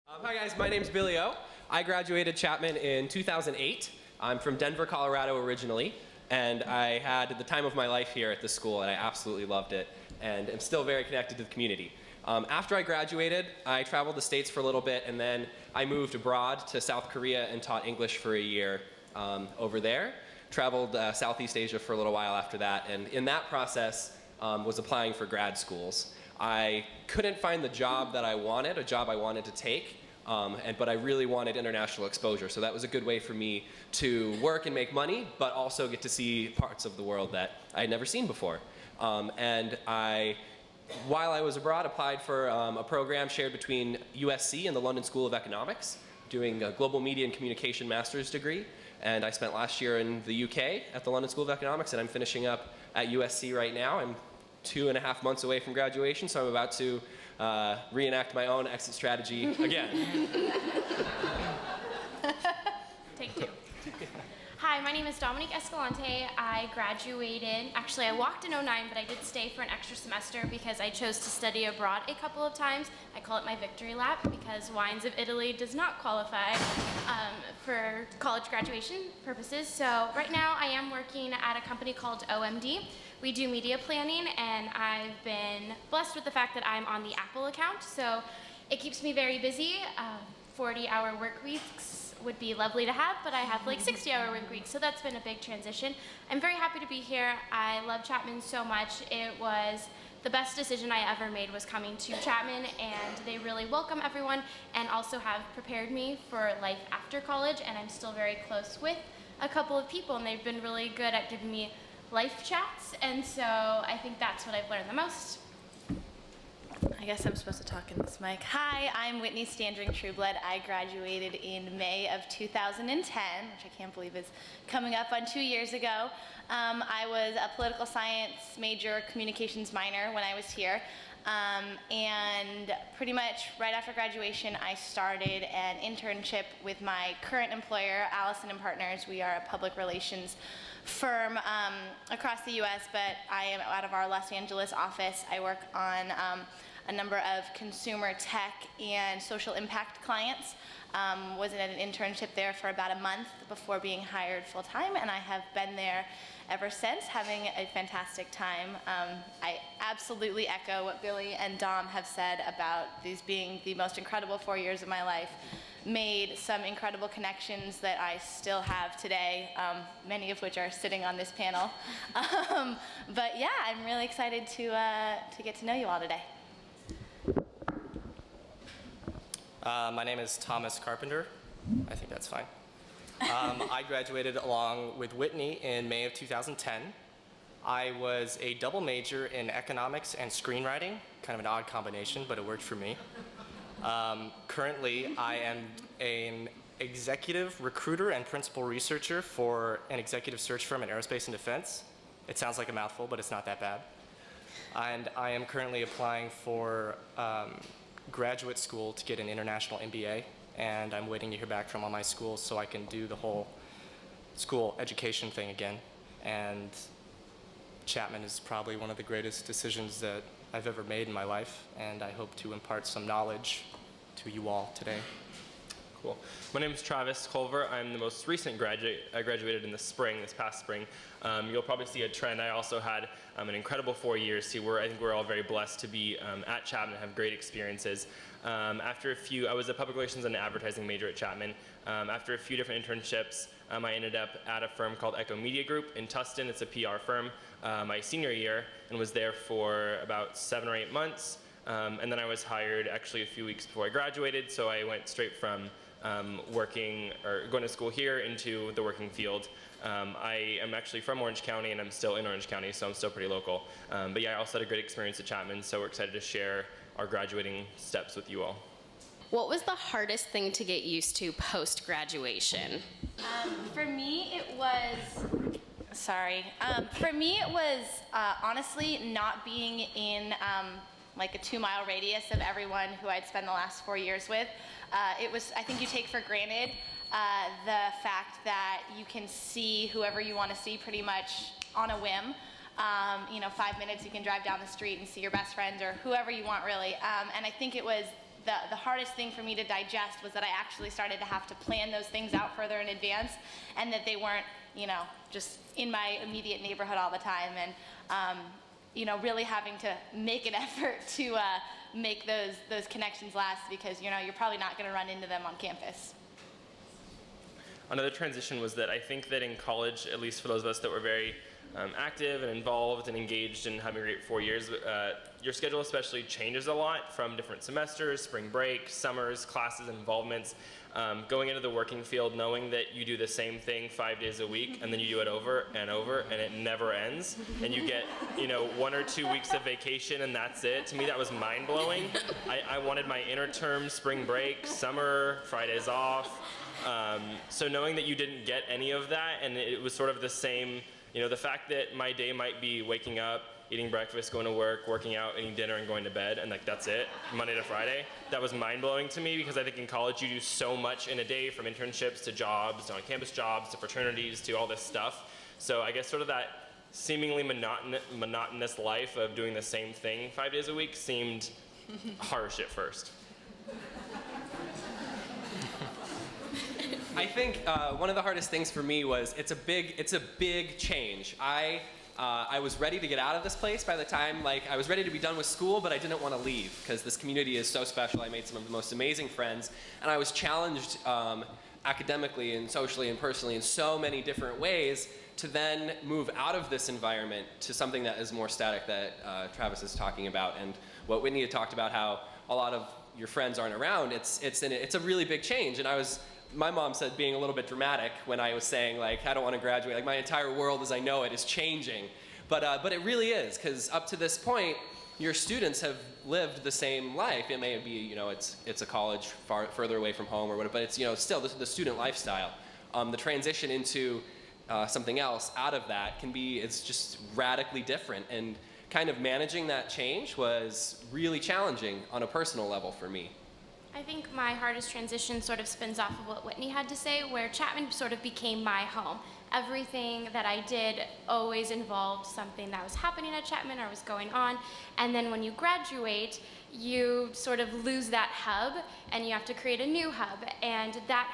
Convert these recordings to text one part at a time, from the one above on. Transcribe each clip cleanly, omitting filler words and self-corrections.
Hi guys, my name's Billy O. I graduated Chapman in 2008. I'm from Denver, Colorado originally, and I had the time of my life here at the school, and I absolutely loved it, and am still very connected to the community. After I graduated, I traveled the States for a little bit, and then I moved abroad to South Korea and taught English for a year over there. Traveled Southeast Asia for a little while after that, and in that process was applying for grad schools. I couldn't find the job that I wanted, a job I wanted to take, but I really wanted international exposure. So that was a good way for me to work and make money, but also get to see parts of the world that I had never seen before. While I was abroad, applied for a program shared between USC and the London School of Economics, doing a global media and communication master's degree. And I spent last year in the UK at the London School of Economics, and I'm finishing up at USC right now. I'm 2.5 months away from graduation, so I'm about to reenact my own exit strategy again. Take two. Hi, my name is Dominique Escalante. I graduated, actually I walked in 09, but I did stay for an extra semester because I chose to study abroad a couple of times. I call it my victory lap because Wines of Italy does not qualify for college graduation purposes. So right now I am working at a company called OMD. We do media planning, and I've been blessed with the fact that I'm on the Apple account, so it keeps me very busy. 40-hour work weeks would be lovely to have, but I have like 60-hour work weeks, so that's been a big transition. I'm very happy to be here. I love Chapman so much. It was the best decision I ever made was coming to Chapman, and they really welcome everyone and also have prepared me for life after college, and I'm still very close with a couple of people, and they've been really good at giving me life chats, and so I think that's what I've learned the most. I guess I'm supposed to talk in this mic. Hi, I'm Whitney Standring Trueblood. I graduated in May of 2010, which I can't believe is coming up on 2 years ago. I was a political science major, communications minor when I was here. And pretty much right after graduation, I started an internship with my current employer, Allison & Partners. We are a public relations firm across the US, but I am out of our Los Angeles office. I work on a number of consumer tech and social impact clients. Was in an internship there for about a month before being hired full-time, and I have been there ever since, having a fantastic time. I absolutely echo what Billy and Dom have said about these being the most incredible 4 years of my life. Made some incredible connections that I still have today, many of which are sitting on this panel. But yeah, I'm really excited to get to know you all today. My name is Thomas Carpenter. I think that's fine. I graduated along with Whitney in May of 2010. I was a double major in economics and screenwriting, kind of an odd combination, but it worked for me. Currently, I am an executive recruiter and principal researcher for an executive search firm in aerospace and defense. It sounds like a mouthful, but it's not that bad. And I am currently applying for graduate school to get an international MBA, and I'm waiting to hear back from all my schools so I can do the whole school education thing again. And Chapman is probably one of the greatest decisions that I've ever made in my life, and I hope to impart some knowledge to you all today. Cool. My name is Travis Culver. I'm the most recent graduate. I graduated in the spring, this past spring. You'll probably see a trend. I also had an incredible 4 years. See, I think we're all very blessed to be at Chapman and have great experiences. I was a public relations and advertising major at Chapman. After a few different internships, I ended up at a firm called Echo Media Group in Tustin. It's a PR firm my senior year, and was there for about 7 or 8 months. And then I was hired actually a few weeks before I graduated, so I went straight from going to school here into the working field. I am actually from Orange County, and I'm still in Orange County, so I'm still pretty local. But yeah, I also had a great experience at Chapman, so we're excited to share our graduating steps with you all. What was the hardest thing to get used to post-graduation? For me, it was honestly not being in like a 2-mile radius of everyone who I'd spent the last 4 years with. I think you take for granted the fact that you can see whoever you want to see pretty much on a whim. 5 minutes you can drive down the street and see your best friend or whoever you want really. And I think it was the hardest thing for me to digest was that I actually started to have to plan those things out further in advance, and that they weren't, just in my immediate neighborhood all the time, and really having to make an effort to make those connections last, because you're probably not going to run into them on campus. Another transition was that I think that in college, at least for those of us that were very active and involved and engaged and having a great 4 years, your schedule especially changes a lot from different semesters, spring break, summers, classes, involvements. Going into the working field, knowing that you do the same thing 5 days a week, and then you do it over and over, and it never ends, and you get 1 or 2 weeks of vacation, and that's it. To me, that was mind-blowing. I wanted my interterm, spring break, summer, Fridays off. So knowing that you didn't get any of that, and it was sort of the same, the fact that my day might be waking up, eating breakfast, going to work, working out, eating dinner, and going to bed, and that's it, Monday to Friday. That was mind-blowing to me, because I think in college you do so much in a day, from internships to jobs, to on-campus jobs, to fraternities, to all this stuff. So I guess sort of that seemingly monotonous life of doing the same thing 5 days a week seemed harsh at first. I think one of the hardest things for me was it's a big change. I was ready to get out of this place by the time, I was ready to be done with school, but I didn't want to leave, because this community is so special. I made some of the most amazing friends, and I was challenged academically and socially and personally in so many different ways to then move out of this environment to something that is more static, that Travis is talking about, and what Whitney had talked about, how a lot of your friends aren't around. It's a really big change, and my mom said being a little bit dramatic when I was saying, I don't want to graduate. My entire world as I know it is changing. But it really is, because up to this point, your students have lived the same life. It may be, it's a college further away from home or whatever, but it's, still the student lifestyle. The transition into something else out of that it's just radically different. And kind of managing that change was really challenging on a personal level for me. I think my hardest transition sort of spins off of what Whitney had to say, where Chapman sort of became my home. Everything that I did always involved something that was happening at Chapman or was going on. And then when you graduate, you sort of lose that hub and you have to create a new hub. And that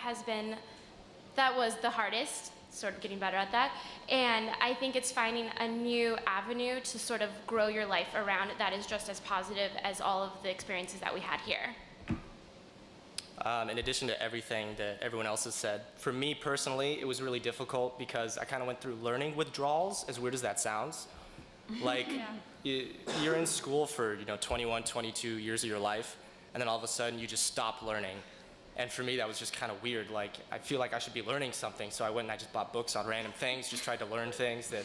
was the hardest, sort of getting better at that. And I think it's finding a new avenue to sort of grow your life around that is just as positive as all of the experiences that we had here. In addition to everything that everyone else has said, for me personally, it was really difficult because I kind of went through learning withdrawals, as weird as that sounds. You're in school for 21, 22 years of your life, and then all of a sudden you just stop learning. And for me, that was just kind of weird. I feel like I should be learning something, so I went and I just bought books on random things, just tried to learn things that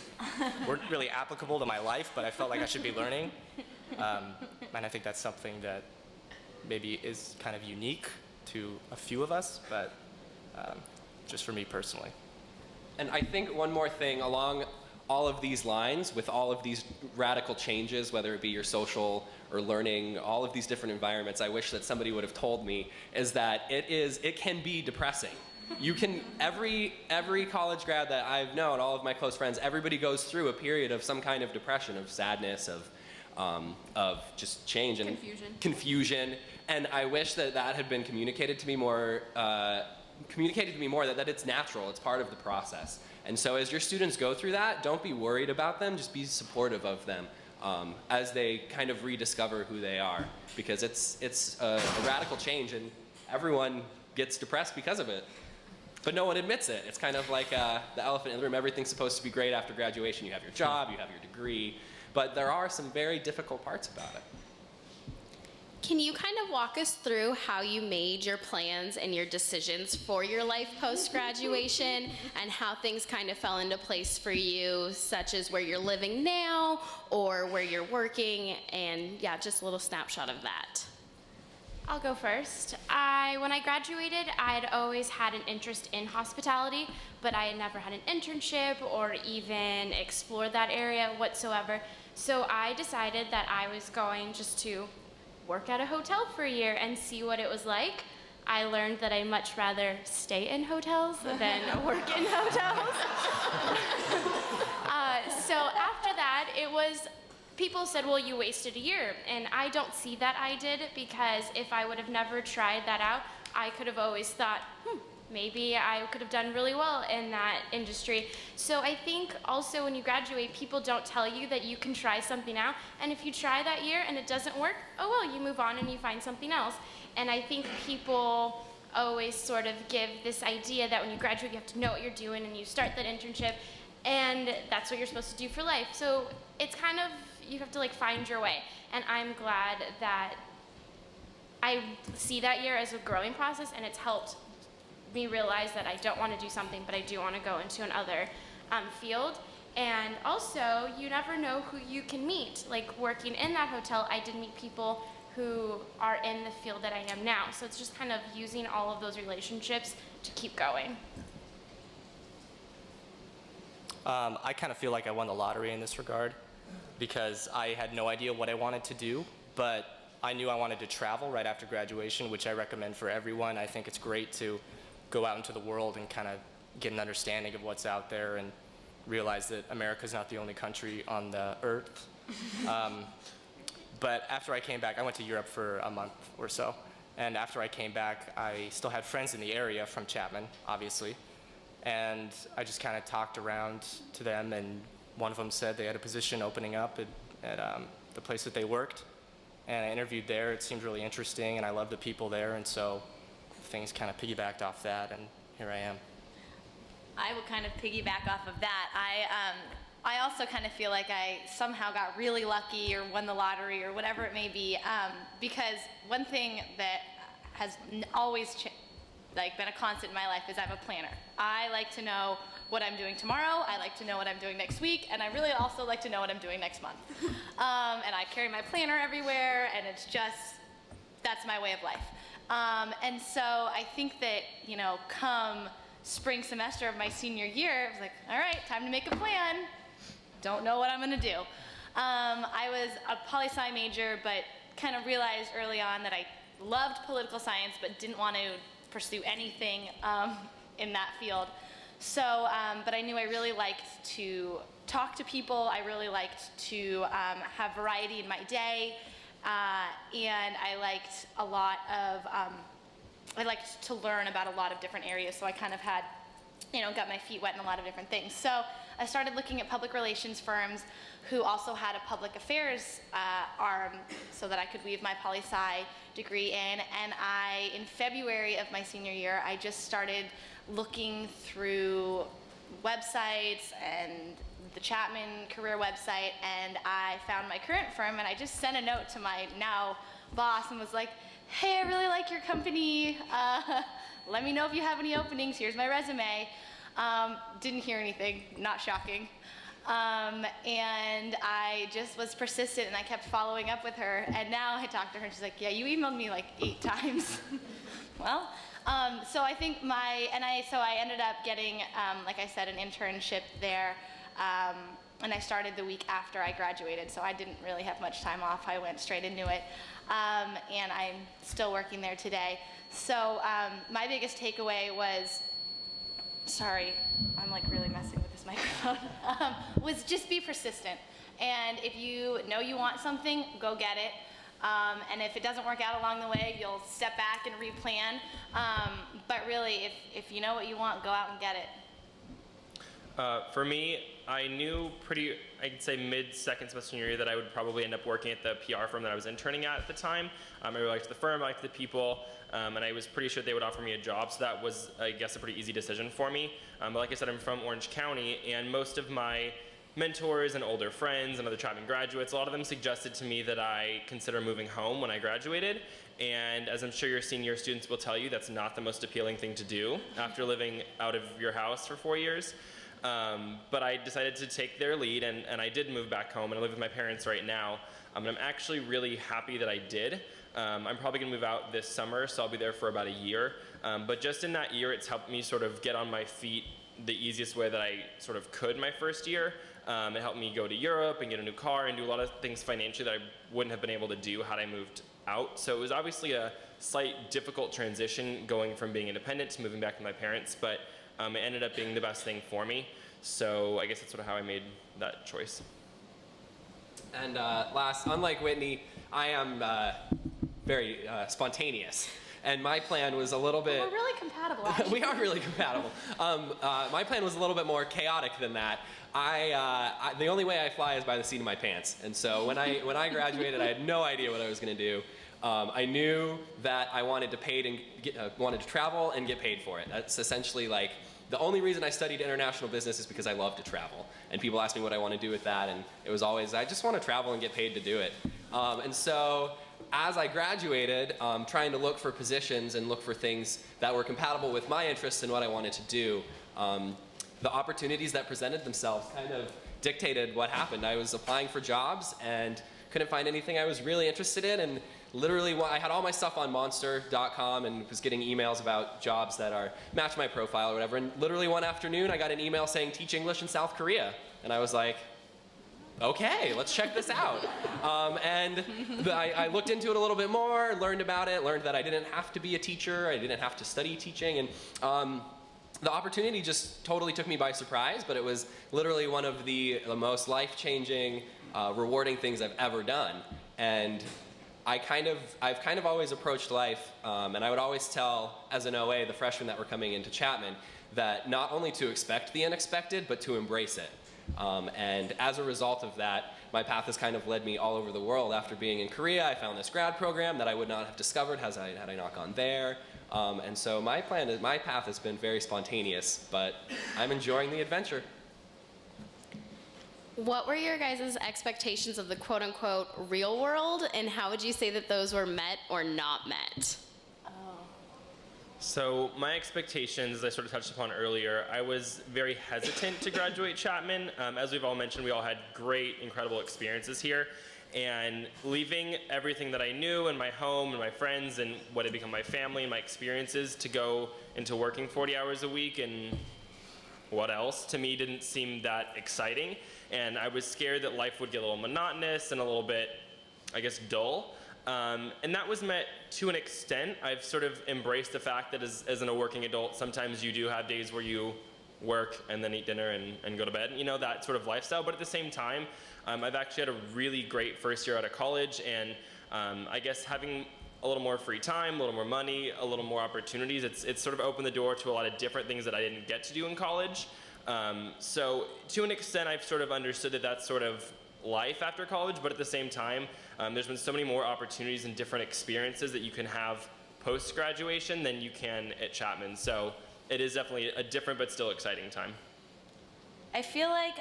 weren't really applicable to my life, but I felt like I should be learning. And I think that's something that maybe is kind of unique to a few of us, but just for me personally. And I think one more thing along all of these lines, with all of these radical changes, whether it be your social or learning, all of these different environments, I wish that somebody would have told me, is that it can be depressing. You can, every college grad that I've known, all of my close friends, everybody goes through a period of some kind of depression, of sadness, of just change and confusion. And I wish that had been communicated to me more, that it's natural, it's part of the process. And so as your students go through that, don't be worried about them, just be supportive of them as they kind of rediscover who they are. Because it's a radical change, and everyone gets depressed because of it. But no one admits it. It's kind of like the elephant in the room. Everything's supposed to be great after graduation. You have your job, you have your degree. But there are some very difficult parts about it. Can you kind of walk us through how you made your plans and your decisions for your life post-graduation and how things kind of fell into place for you, such as where you're living now or where you're working, and just a little snapshot of that? I'll go first. When I graduated, I'd always had an interest in hospitality, but I had never had an internship or even explored that area whatsoever. So I decided that I was going just to work at a hotel for a year and see what it was like. I learned that I much rather stay in hotels than work in hotels. So after that, it was people said, well, you wasted a year. And I don't see that I did, because if I would have never tried that out, I could have always thought, maybe I could have done really well in that industry. So I think also when you graduate, people don't tell you that you can try something out. And if you try that year and it doesn't work, oh well, you move on and you find something else. And I think people always sort of give this idea that when you graduate, you have to know what you're doing and you start that internship, and that's what you're supposed to do for life. So it's kind of, you have to like find your way. And I'm glad that I see that year as a growing process, and it's helped me realize that I don't want to do something, but I do want to go into another field. And also, you never know who you can meet. Like working in that hotel, I did meet people who are in the field that I am now. So it's just kind of using all of those relationships to keep going. I kind of feel like I won the lottery in this regard, because I had no idea what I wanted to do, but I knew I wanted to travel right after graduation, which I recommend for everyone. I think it's great to go out into the world and kind of get an understanding of what's out there and realize that America's not the only country on the earth. But after I came back, I went to Europe for a month or so. And after I came back, I still had friends in the area from Chapman, obviously. And I just kind of talked around to them, and one of them said they had a position opening up at the place that they worked. And I interviewed there. It seemed really interesting, and I loved the people there, and so things kind of piggybacked off that, and here I am. I will kind of piggyback off of that. I also kind of feel like I somehow got really lucky or won the lottery or whatever it may be, because one thing that has always been a constant in my life is I'm a planner. I like to know what I'm doing tomorrow, I like to know what I'm doing next week, and I really also like to know what I'm doing next month. And I carry my planner everywhere, and it's just, that's my way of life. And so I think that, come spring semester of my senior year, I was like, all right, time to make a plan. Don't know what I'm gonna do. I was a poli-sci major, but kind of realized early on that I loved political science, but didn't want to pursue anything in that field. So, but I knew I really liked to talk to people. I really liked to have variety in my day. And I liked a lot of, I liked to learn about a lot of different areas, so I kind of had, got my feet wet in a lot of different things. So I started looking at public relations firms who also had a public affairs arm so that I could weave my poli-sci degree in. And in February of my senior year, I just started looking through websites and the Chapman career website, and I found my current firm, and I just sent a note to my now boss and was like, hey, I really like your company. Let me know if you have any openings. Here's my resume. Didn't hear anything, not shocking. And I just was persistent, and I kept following up with her, and now I talked to her, and she's like, yeah, you emailed me like 8 times. Well, so I think I ended up getting, like I said, an internship there. And I started the week after I graduated, so I didn't really have much time off. I went straight into it, and I'm still working there today. So my biggest takeaway was, sorry, I'm like really messing with this microphone, was just be persistent. And if you know you want something, go get it. And if it doesn't work out along the way, you'll step back and replan. But really, if you know what you want, go out and get it. For me, I knew I'd say mid-second semester year that I would probably end up working at the PR firm that I was interning at the time. I really liked the firm, I liked the people, and I was pretty sure they would offer me a job, so that was, I guess, a pretty easy decision for me. But like I said, I'm from Orange County, and most of my mentors and older friends and other Chapman graduates, a lot of them suggested to me that I consider moving home when I graduated. And as I'm sure your senior students will tell you, that's not the most appealing thing to do after living out of your house for 4 years. But I decided to take their lead, and I did move back home, and I live with my parents right now. And I'm actually really happy that I did. I'm probably going to move out this summer, so I'll be there for about a year. But just in that year, it's helped me sort of get on my feet the easiest way that I sort of could my first year. It helped me go to Europe and get a new car and do a lot of things financially that I wouldn't have been able to do had I moved out. So it was obviously a slight difficult transition going from being independent to moving back to my parents, but it ended up being the best thing for me. So I guess that's sort of how I made that choice. And last, unlike Whitney, I am very spontaneous. And my plan was a little bit... We're really compatible, actually. We are really compatible. My plan was a little bit more chaotic than that. The only way I fly is by the seat of my pants. And so when I graduated, I had no idea what I was going to do. I knew that I wanted to travel and get paid for it. That's essentially like the only reason I studied international business is because I love to travel. And people ask me what I want to do with that, and it was always, I just want to travel and get paid to do it. And so as I graduated, trying to look for positions and look for things that were compatible with my interests and what I wanted to do, the opportunities that presented themselves kind of dictated what happened. I was applying for jobs and couldn't find anything I was really interested in, and literally I had all my stuff on monster.com and was getting emails about jobs that match my profile or whatever, and literally one afternoon I got an email saying teach English in South Korea, and I was like, okay, let's check this out. I looked into it a little bit more, learned about it, learned that I didn't have to be a teacher, I didn't have to study teaching, and the opportunity just totally took me by surprise, but it was literally one of the most life-changing, rewarding things I've ever done. And I've kind of always approached life, and I would always tell, as an OA, the freshmen that were coming into Chapman, that not only to expect the unexpected, but to embrace it. And as a result of that, my path has kind of led me all over the world. After being in Korea, I found this grad program that I would not have discovered had I not gone there. And so my path has been very spontaneous, but I'm enjoying the adventure. What were your guys' expectations of the quote-unquote real world, and how would you say that those were met or not met? So my expectations, as I sort of touched upon earlier, I was very hesitant to graduate Chapman. As we've all mentioned, we all had great, incredible experiences here. And leaving everything that I knew and my home and my friends and what had become my family and my experiences to go into working 40 hours a week and what else, to me didn't seem that exciting. And I was scared that life would get a little monotonous and a little bit, I guess, dull. And that was met to an extent. I've sort of embraced the fact that as a working adult, sometimes you do have days where you work and then eat dinner and go to bed, you know, that sort of lifestyle. But at the same time, I've actually had a really great first year out of college, and I guess having a little more free time, a little more money, a little more opportunities, it's sort of opened the door to a lot of different things that I didn't get to do in college. So to an extent, I've sort of understood that that's sort of life after college, but at the same time, there's been so many more opportunities and different experiences that you can have post-graduation than you can at Chapman. So it is definitely a different but still exciting time. I feel like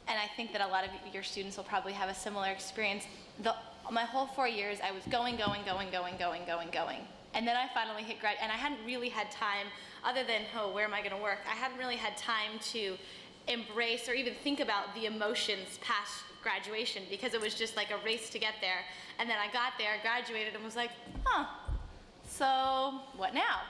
and I think that a lot of your students will probably have a similar experience. My whole 4 years, I was going. And then I finally hit grad, and I hadn't really had time, other than, where am I gonna work? I hadn't really had time to embrace or even think about the emotions past graduation, because it was just like a race to get there. And then I got there, graduated, and was like, so what now?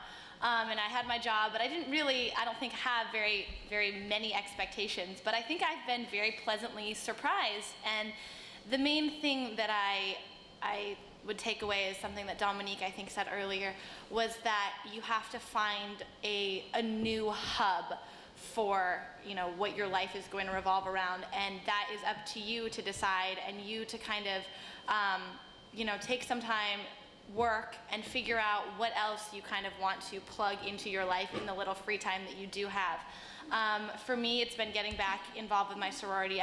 And I had my job, but I don't think have very, very many expectations, but I think I've been very pleasantly surprised. And the main thing that I would take away is something that Dominique, I think, said earlier, was that you have to find a new hub for, what your life is going to revolve around, and that is up to you to decide, and you to kind of, take some time, work, and figure out what else you kind of want to plug into your life in the little free time that you do have. For me, it's been getting back involved with my sorority.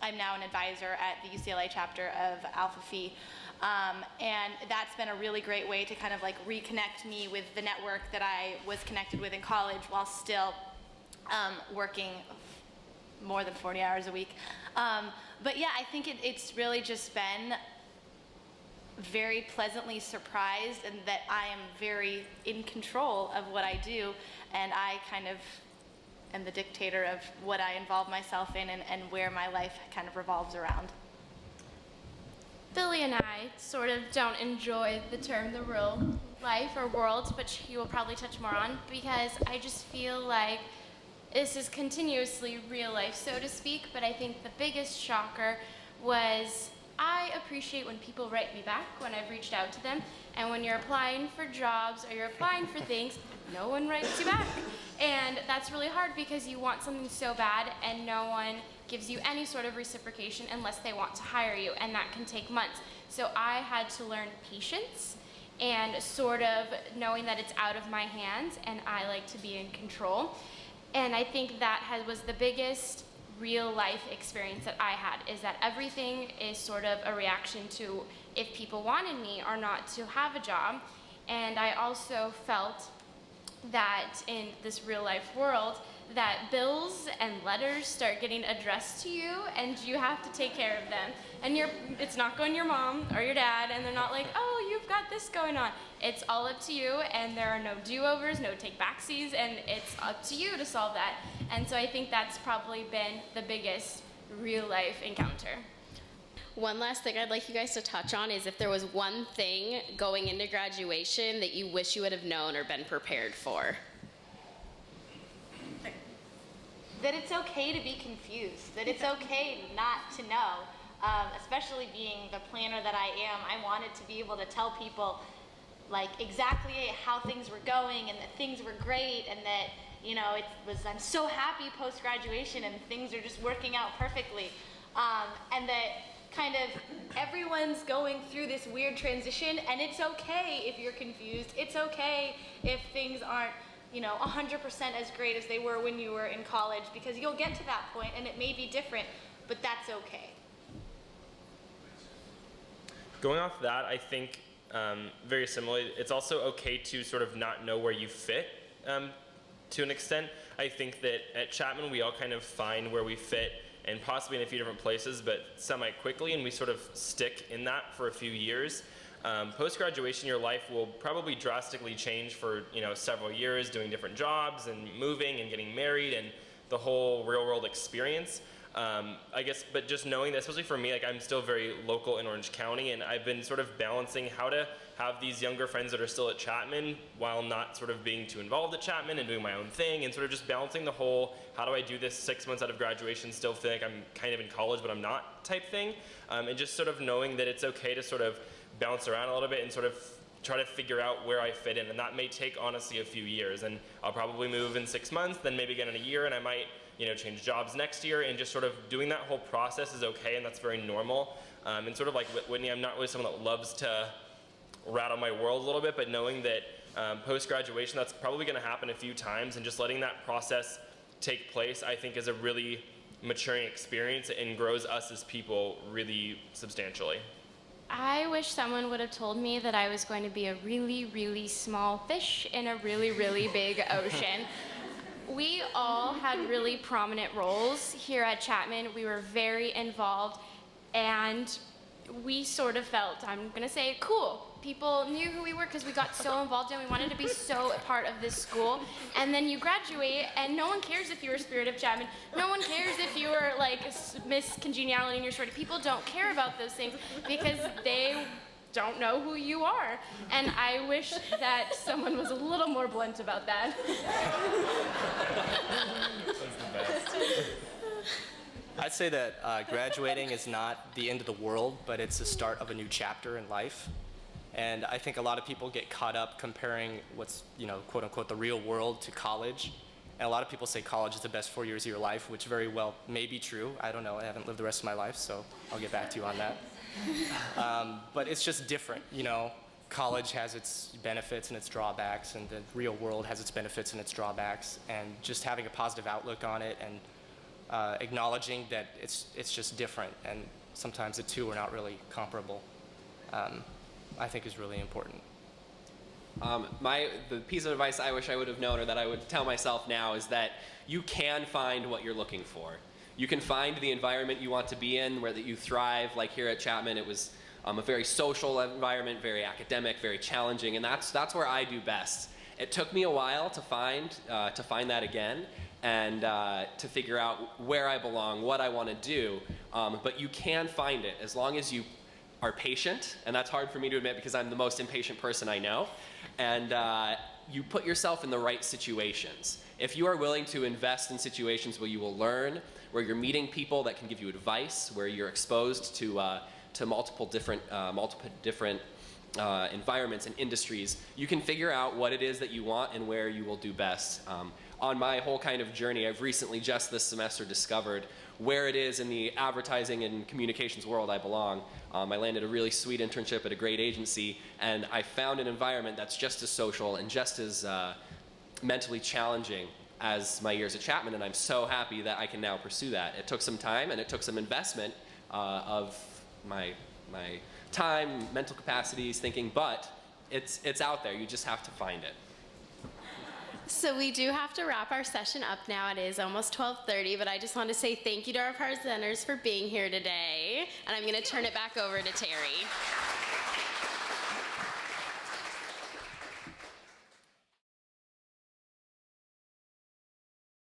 I'm now an advisor at the UCLA chapter of Alpha Phi. And that's been a really great way to kind of like reconnect me with the network that I was connected with in college while still working more than 40 hours a week. But yeah, I think it's really just been very pleasantly surprised, and that I am very in control of what I do, and I kind of am the dictator of what I involve myself in and where my life kind of revolves around. Billy and I sort of don't enjoy the term the real life or world, which he will probably touch more on, because I just feel like this is continuously real life, so to speak. But I think the biggest shocker was I appreciate when people write me back when I've reached out to them, and when you're applying for jobs or you're applying for things, no one writes you back. And that's really hard because you want something so bad and no one gives you any sort of reciprocation unless they want to hire you, and that can take months. So I had to learn patience and sort of knowing that it's out of my hands and I like to be in control. And I think that was the biggest real life experience that I had, is that everything is sort of a reaction to if people wanted me or not to have a job. And I also felt that in this real life world, that bills and letters start getting addressed to you and you have to take care of them. And it's not going to your mom or your dad and they're not like, oh, you've got this going on. It's all up to you, and there are no do-overs, no take-backsies, and it's up to you to solve that. And so I think that's probably been the biggest real life encounter. One last thing I'd like you guys to touch on is if there was one thing going into graduation that you wish you would have known or been prepared for. That it's okay to be confused, that it's okay not to know. Especially being the planner that I am, I wanted to be able to tell people like exactly how things were going and that things were great and that, you know, I'm so happy post-graduation and things are just working out perfectly. And that kind of everyone's going through this weird transition, and it's okay if you're confused. It's okay if things aren't, you know, 100% as great as they were when you were in college, because you'll get to that point and it may be different, but that's okay. Going off that, I think very similarly, it's also okay to sort of not know where you fit to an extent. I think that at Chapman, we all kind of find where we fit, and possibly in a few different places, but semi-quickly, and we sort of stick in that for a few years. Post-graduation, your life will probably drastically change for, you know, several years, doing different jobs and moving and getting married and the whole real-world experience. I guess, but just knowing that, especially for me, like I'm still very local in Orange County, and I've been sort of balancing how to have these younger friends that are still at Chapman while not sort of being too involved at Chapman and doing my own thing, and sort of just balancing the whole, how do I do this 6 months out of graduation, still feel like I'm kind of in college, but I'm not type thing, and just sort of knowing that it's okay to sort of bounce around a little bit and sort of try to figure out where I fit in, and that may take honestly a few years, and I'll probably move in 6 months, then maybe again in a year, and I might, you know, change jobs next year, and just sort of doing that whole process is okay, and that's very normal. And sort of like Whitney, I'm not really someone that loves to rattle my world a little bit, but knowing that post-graduation, that's probably going to happen a few times, and just letting that process take place, I think, is a really maturing experience and grows us as people really substantially. I wish someone would have told me that I was going to be a really, really small fish in a really, really big ocean. We all had really prominent roles here at Chapman. We were very involved, and we sort of felt, I'm gonna say, cool. People knew who we were because we got so involved and we wanted to be so a part of this school. And then you graduate, and no one cares if you were Spirit of Chapman. No one cares if you were like Miss Congeniality in your sorority. People don't care about those things because they don't know who you are. And I wish that someone was a little more blunt about that. That's the best. I'd say that graduating is not the end of the world, but it's the start of a new chapter in life. And I think a lot of people get caught up comparing what's, you know, quote unquote, the real world to college. And a lot of people say college is the best 4 years of your life, which very well may be true. I don't know, I haven't lived the rest of my life, so I'll get back to you on that. But it's just different, you know. College has its benefits and its drawbacks, and the real world has its benefits and its drawbacks. And just having a positive outlook on it and acknowledging that it's just different, and sometimes the two are not really comparable, I think is really important. The piece of advice I wish I would have known, or that I would tell myself now, is that you can find what you're looking for. You can find the environment you want to be in, where that you thrive. Like here at Chapman, it was a very social environment, very academic, very challenging, and that's where I do best. It took me a while to find that again, and to figure out where I belong, what I want to do. But you can find it as long as you are patient, and that's hard for me to admit because I'm the most impatient person I know, and you put yourself in the right situations. If you are willing to invest in situations where you will learn, where you're meeting people that can give you advice, where you're exposed to multiple different environments and industries, you can figure out what it is that you want and where you will do best. On my whole kind of journey, I've recently just this semester discovered where it is in the advertising and communications world I belong. I landed a really sweet internship at a great agency, and I found an environment that's just as social and just as mentally challenging as my years at Chapman, and I'm so happy that I can now pursue that. It took some time and it took some investment of my time, mental capacities, thinking, but it's out there. You just have to find it. So we do have to wrap our session up now. It is almost 12:30, but I just want to say thank you to our presenters for being here today. And I'm going to turn it back over to Terry.